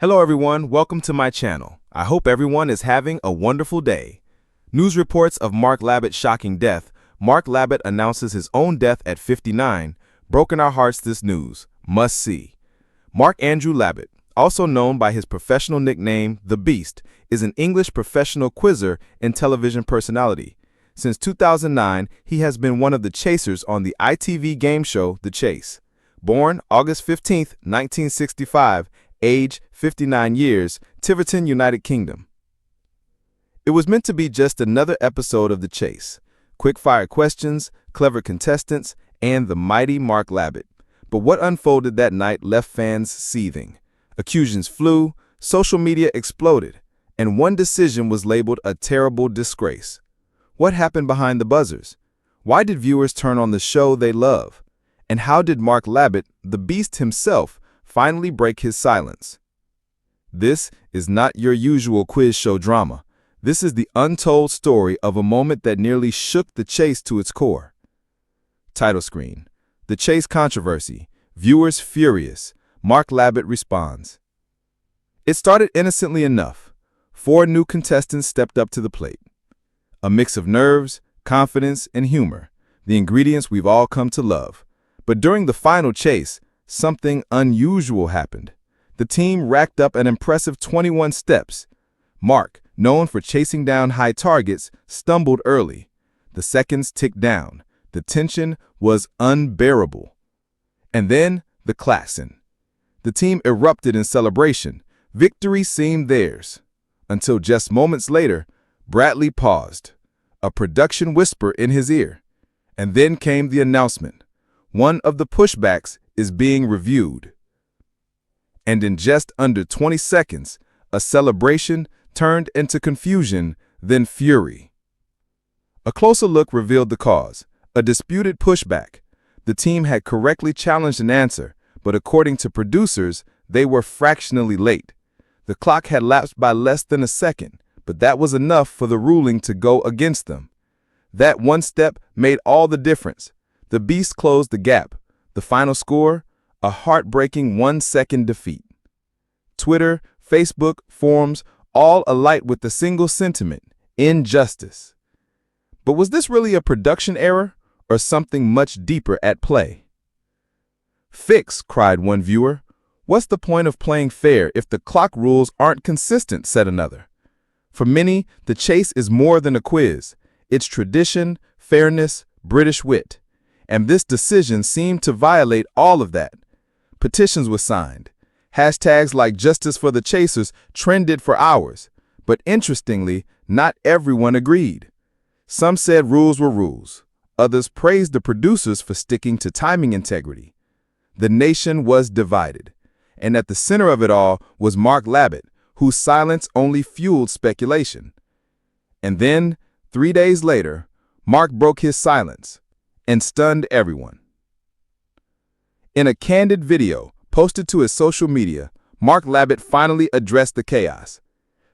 Hello everyone, welcome to my channel. I hope everyone is having a wonderful day. News reports of Mark Labbett's shocking death. Mark Labbett announces his own death at 59. Broken our hearts, this news. Must see. Mark Andrew Labbett, also known by his professional nickname, The Beast, is an English professional quizzer and television personality. Since 2009, he has been one of the chasers on the ITV game show The Chase. Born August 15, 1965, age 59 years, Tiverton, United Kingdom. It was meant to be just another episode of The Chase. Quick-fire questions, clever contestants, and the mighty Mark Labbett. But what unfolded that night left fans seething. Accusations flew, social media exploded, and one decision was labeled a terrible disgrace. What happened behind the buzzers? Why did viewers turn on the show they love? And how did Mark Labbett, the Beast himself, finally break his silence? This is not your usual quiz show drama. This is the untold story of a moment that nearly shook The Chase to its core. Title screen: The Chase controversy. Viewers furious. Mark Labbett responds. It started innocently enough. 4 new contestants stepped up to the plate. A mix of nerves, confidence, and humor, the ingredients we've all come to love. But during the final chase, something unusual happened. The team racked up an impressive 21 steps. Mark, known for chasing down high targets, stumbled early. The seconds ticked down. The tension was unbearable. And then the klaxon. The team erupted in celebration. Victory seemed theirs. Until just moments later, Bradley paused, a production whisper in his ear. And then came the announcement. One of the pushbacks is being reviewed. And in just under 20 seconds, a celebration turned into confusion, then fury. A closer look revealed the cause, a disputed pushback. The team had correctly challenged an answer, but according to producers, they were fractionally late. The clock had lapsed by less than a second, but that was enough for the ruling to go against them. That one step made all the difference. The Beast closed the gap. The final score? A heartbreaking 1-second defeat. Twitter, Facebook, forums, all alight with the single sentiment: injustice. But was this really a production error, or something much deeper at play? "Fix," cried one viewer. "What's the point of playing fair if the clock rules aren't consistent?" said another. For many, The Chase is more than a quiz. It's tradition, fairness, British wit. And this decision seemed to violate all of that. Petitions were signed. Hashtags like "Justice for the Chasers" trended for hours. But interestingly, not everyone agreed. Some said rules were rules. Others praised the producers for sticking to timing integrity. The nation was divided. And at the center of it all was Mark Labbett, whose silence only fueled speculation. And then, 3 days later, Mark broke his silence and stunned everyone. In a candid video posted to his social media, Mark Labbett finally addressed the chaos.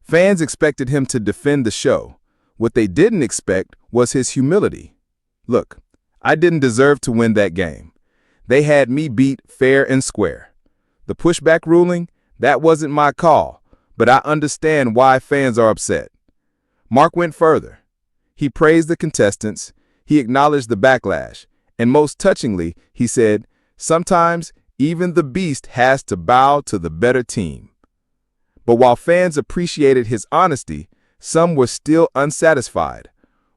Fans expected him to defend the show. What they didn't expect was his humility. "Look, I didn't deserve to win that game. They had me beat fair and square. The pushback ruling, that wasn't my call, but I understand why fans are upset." Mark went further. He praised the contestants. He acknowledged the backlash, and most touchingly, he said, "Sometimes even the Beast has to bow to the better team." But while fans appreciated his honesty, some were still unsatisfied.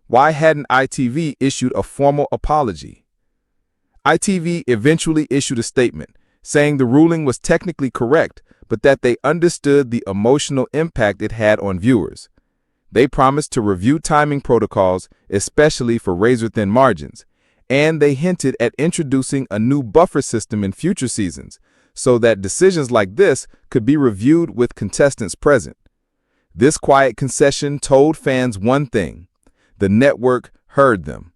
Why hadn't ITV issued a formal apology? ITV eventually issued a statement saying the ruling was technically correct, but that they understood the emotional impact it had on viewers. They promised to review timing protocols, especially for razor-thin margins, and they hinted at introducing a new buffer system in future seasons so that decisions like this could be reviewed with contestants present. This quiet concession told fans one thing: the network heard them.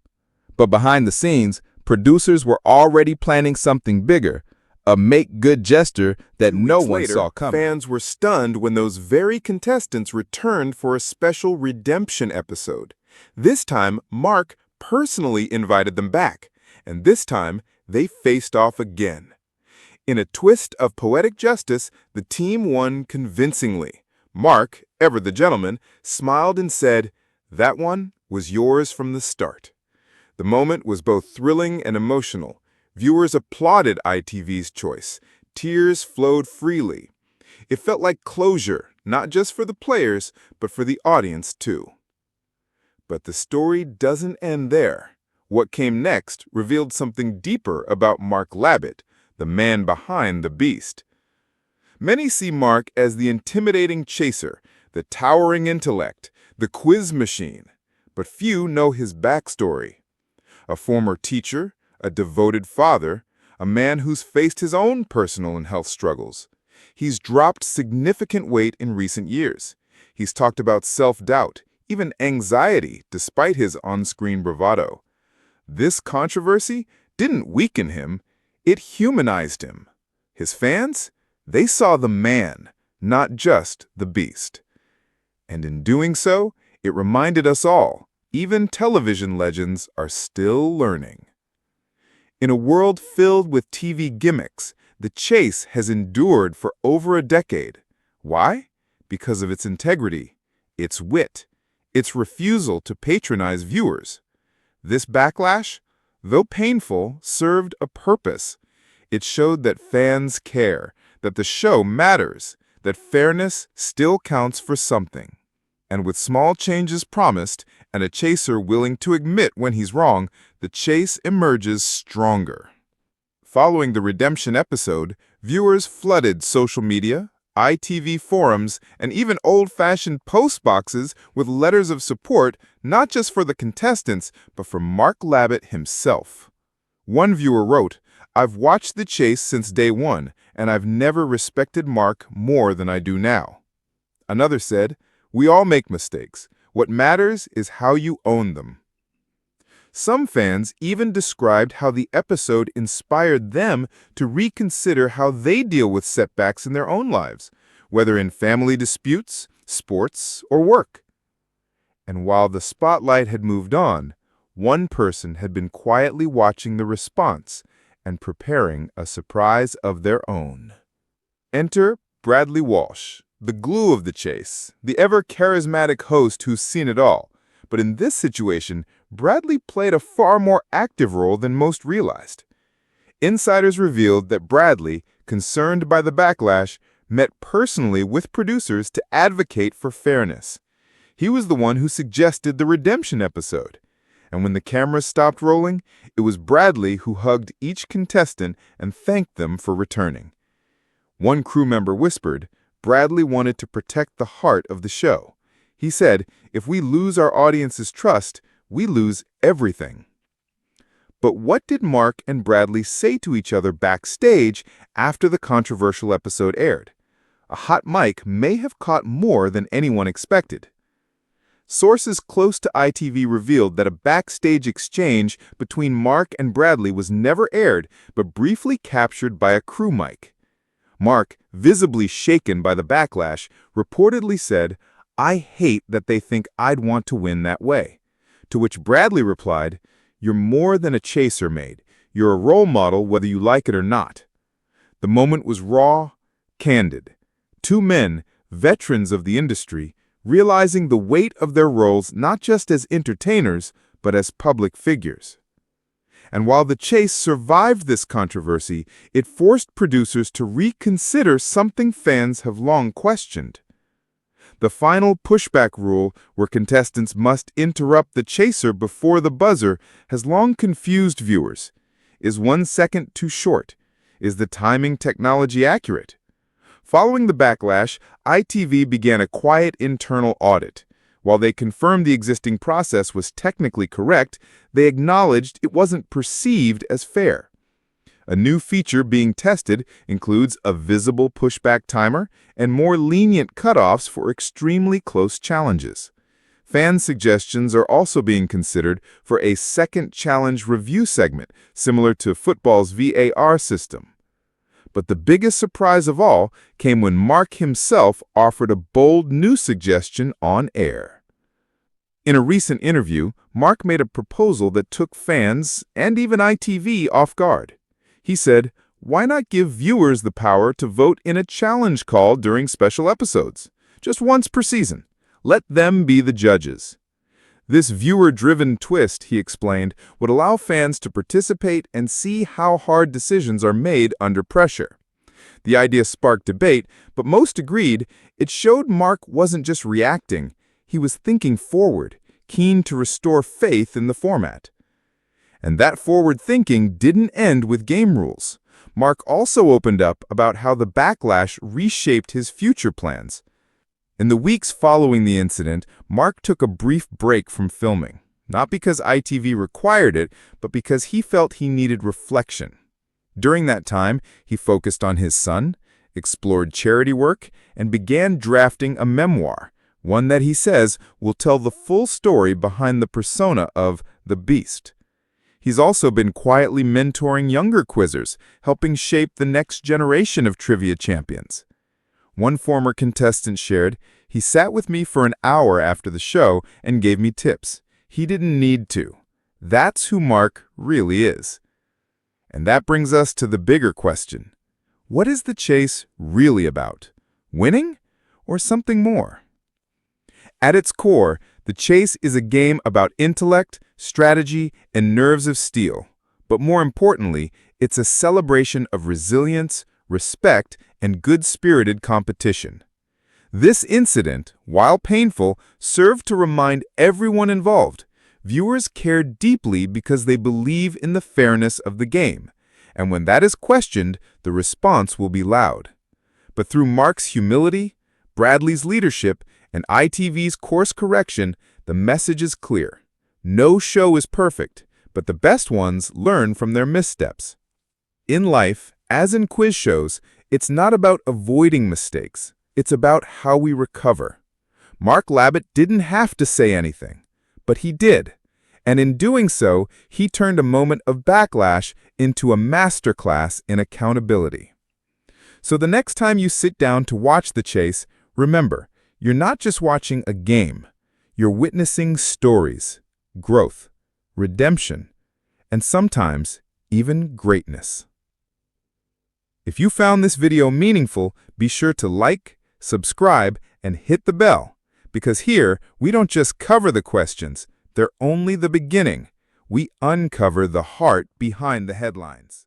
But behind the scenes, producers were already planning something bigger, a make-good gesture that no one saw coming. Fans were stunned when those very contestants returned for a special redemption episode. This time, Mark personally invited them back, and this time they faced off again. In a twist of poetic justice, the team won convincingly. Mark, ever the gentleman, smiled and said, "That one was yours from the start." The moment was both thrilling and emotional. Viewers applauded ITV's choice. Tears flowed freely. It felt like closure, not just for the players, but for the audience too. But the story doesn't end there. What came next revealed something deeper about Mark Labbett, the man behind the beast. Many see Mark as the intimidating chaser, the towering intellect, the quiz machine, but few know his backstory. A former teacher, a devoted father, a man who's faced his own personal and health struggles. He's dropped significant weight in recent years. He's talked about self-doubt, even anxiety, despite his on-screen bravado. This controversy didn't weaken him, it humanized him. His fans? They saw the man, not just the beast. And in doing so, it reminded us all, even television legends are still learning. In a world filled with TV gimmicks, The Chase has endured for over a decade. Why? Because of its integrity, its wit, its refusal to patronize viewers. This backlash, though painful, served a purpose. It showed that fans care, that the show matters, that fairness still counts for something. And with small changes promised and a chaser willing to admit when he's wrong, the chase emerges stronger. Following the redemption episode, viewers flooded social media, ITV forums, and even old-fashioned post boxes with letters of support, not just for the contestants, but for Mark Labbett himself. One viewer wrote, "I've watched The Chase since day one, and I've never respected Mark more than I do now." Another said, "We all make mistakes. What matters is how you own them." Some fans even described how the episode inspired them to reconsider how they deal with setbacks in their own lives, whether in family disputes, sports, or work. And while the spotlight had moved on, one person had been quietly watching the response and preparing a surprise of their own. Enter Bradley Walsh, the glue of The Chase, the ever-charismatic host who's seen it all. But in this situation, Bradley played a far more active role than most realized. Insiders revealed that Bradley, concerned by the backlash, met personally with producers to advocate for fairness. He was the one who suggested the redemption episode. And when the cameras stopped rolling, it was Bradley who hugged each contestant and thanked them for returning. One crew member whispered, Bradley wanted to protect the heart of the show. He said, "If we lose our audience's trust, we lose everything." But what did Mark and Bradley say to each other backstage after the controversial episode aired? A hot mic may have caught more than anyone expected. Sources close to ITV revealed that a backstage exchange between Mark and Bradley was never aired but briefly captured by a crew mic. Mark, visibly shaken by the backlash, reportedly said, "I hate that they think I'd want to win that way." To which Bradley replied, "You're more than a chaser, mate. You're a role model whether you like it or not." The moment was raw, candid. Two men, veterans of the industry, realizing the weight of their roles not just as entertainers, but as public figures. And while The Chase survived this controversy, it forced producers to reconsider something fans have long questioned. The final pushback rule, where contestants must interrupt the chaser before the buzzer, has long confused viewers. Is 1 second too short? Is the timing technology accurate? Following the backlash, ITV began a quiet internal audit. While they confirmed the existing process was technically correct, they acknowledged it wasn't perceived as fair. A new feature being tested includes a visible pushback timer and more lenient cutoffs for extremely close challenges. Fan suggestions are also being considered for a second challenge review segment, similar to football's VAR system. But the biggest surprise of all came when Mark himself offered a bold new suggestion on air. In a recent interview, Mark made a proposal that took fans, and even ITV, off guard. He said, why not give viewers the power to vote in a challenge call during special episodes? Just once per season. Let them be the judges. This viewer-driven twist, he explained, would allow fans to participate and see how hard decisions are made under pressure. The idea sparked debate, but most agreed it showed Mark wasn't just reacting, he was thinking forward, keen to restore faith in the format. And that forward thinking didn't end with game rules. Mark also opened up about how the backlash reshaped his future plans. In the weeks following the incident, Mark took a brief break from filming, not because ITV required it, but because he felt he needed reflection. During that time, he focused on his son, explored charity work, and began drafting a memoir, one that he says will tell the full story behind the persona of the Beast. He's also been quietly mentoring younger quizzers, helping shape the next generation of trivia champions. One former contestant shared, "He sat with me for an hour after the show and gave me tips. He didn't need to. That's who Mark really is." And that brings us to the bigger question. What is the chase really about? Winning or something more? At its core, the chase is a game about intellect, strategy, and nerves of steel. But more importantly, it's a celebration of resilience, respect, and good-spirited competition. This incident, while painful, served to remind everyone involved. Viewers care deeply because they believe in the fairness of the game, and when that is questioned, the response will be loud. But through Mark's humility, Bradley's leadership, and ITV's course correction, the message is clear. No show is perfect, but the best ones learn from their missteps. In life, as in quiz shows, it's not about avoiding mistakes. It's about how we recover. Mark Labbett didn't have to say anything, but he did. And in doing so, he turned a moment of backlash into a masterclass in accountability. So the next time you sit down to watch The Chase, remember, you're not just watching a game. You're witnessing stories, growth, redemption, and sometimes even greatness. If you found this video meaningful, be sure to like, subscribe, and hit the bell, because here we don't just cover the questions, they're only the beginning. We uncover the heart behind the headlines.